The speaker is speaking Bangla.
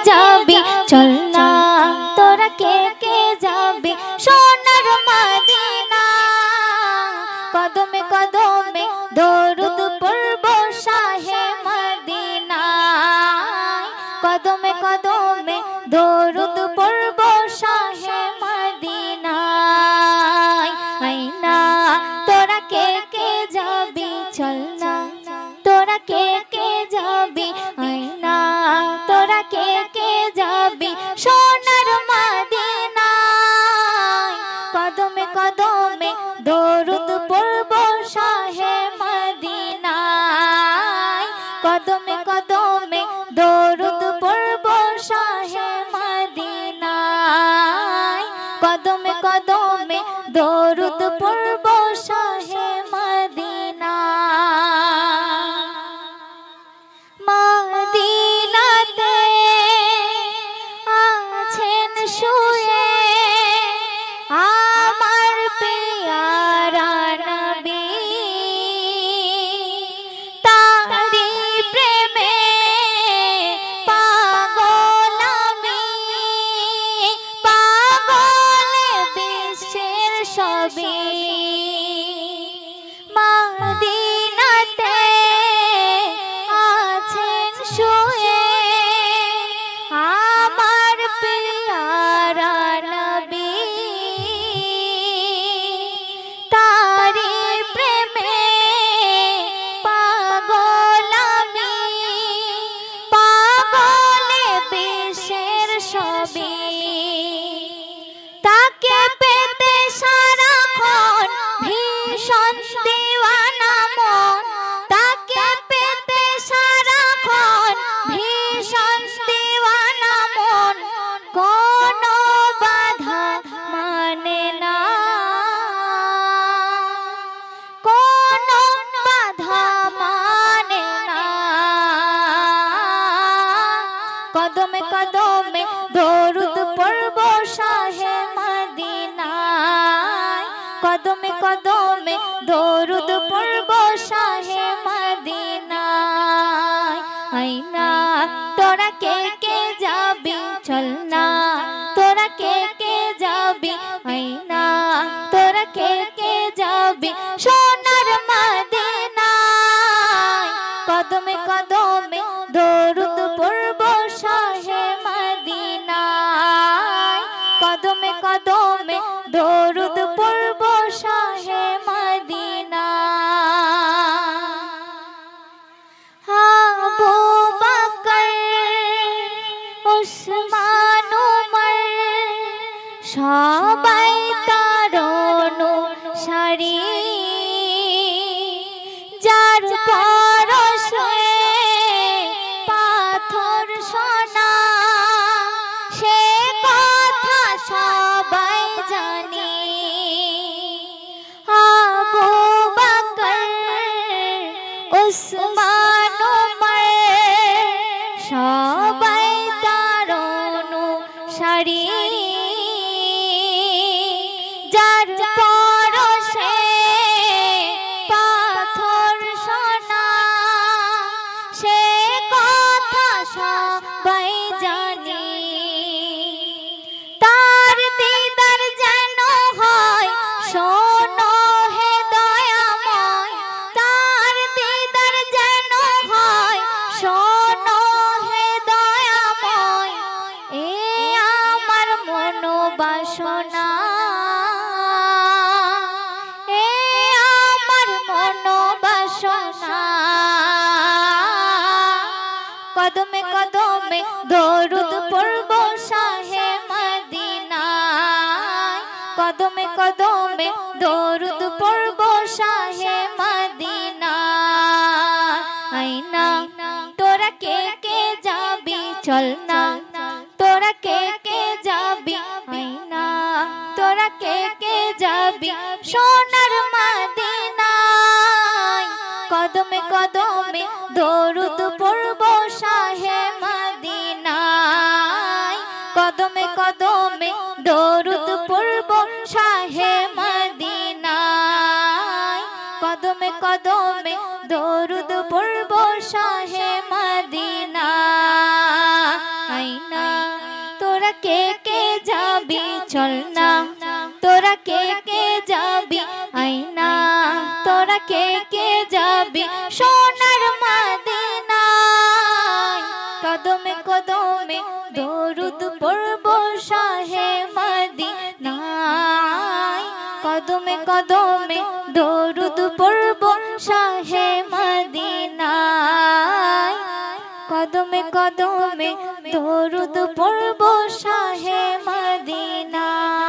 যাবি চল না তোরা কে কে যাবি সোনার মদিনা কদমে কদমে দরুদ পড়ব শাহে মদিনা কদমে কদমে দরুদ পড়ব শাহে মদিনা আইনা তোরা কে কে যাবি চল না তোরা কে কে যাবি আইনা তোরা কে কে যাবি সোনার মদিনা কদমে কদমে দরুদ পড়ব শাহে মদিনা কদমে কদমে দরুদ পড়ব শাহে মদিনা কদমে কদমে দরুদ পড়ব শাহে মদিনা মদিনাতে আছেন শুয়ে আমার প্রিয়ারা নবী তারি প্রেমে পাগল আমি পাগলে বিশ্বের সবই মদিনাতে আছেন শুয়ে আমার প্রিয়ারা নবী তারি প্রেমে পাগল আমি পাগলে বিশ্বের সবই তাকে পেতে সারাক্ষণ ভীষণ দিওয়ানা মন তাকে পেতে সারাক্ষণ ভীষণ দিওয়ানা মন কোনো বাধা মানে না কোনো বাধা মানে না কদমে কদমে দরুদ পড়ব শাহে মদিনা কদমে কদমে দরুদ পড়ব শাহে মদিনা আইনা তোরা কে কে যাবি চল না তোরা কে কে যাবি আইনা তোরা কে কে যাবি সোনার মদিনা কদমে কদমে দরুদ পড়ব শাহে মদিনা কদমে কদমে দরুদ পড়ব শাহে মদিনা আবু বকর উসমান উমর সবাই তার অনুসারী যার পরশে পাথর সোনা সে কথা সবাই জানি আবু বকর উসমান উমর সবাই তার অনুসারী যার পরশে পাথর সোনা সে কথা সবাই জানি তার দিদার যেন হয় শোনো হে দয়াময় তার দিদার যেন হয় শোনো হে দয়াময় এ আমার মনোবাসনা এ আমার মনোবাসনা কদমে কদমে দরুদ পড়ব শাহে মদিনা কদমে কদমে দরুদ পড়ব শাহে মদিনা আইনা তোরা কে কে যাবি চল না তোরা কে কে যাবি আইনা তোরা কে কে যাবি সোনার মদিনা কদমে কদমে দরুদ পড়ব শাহে মদিনা কদমে কদমে দরুদ পড়ব শাহে মদিনা কদমে কদমে দরুদ পড়ব শাহে মদিনা আইনা তোরা কে কে যাবি চল না তোরা কে কে যাবি আয় না তোরা কে কে যাবি সোনার মদিনায় কদমে কদমে দরুদ পড়ব শাহে মদিনায় কদমে কদমে দরুদ পড়ব শাহে মদিনায় কদমে কদমে দরুদ পড়ব শাহে মদিনায়।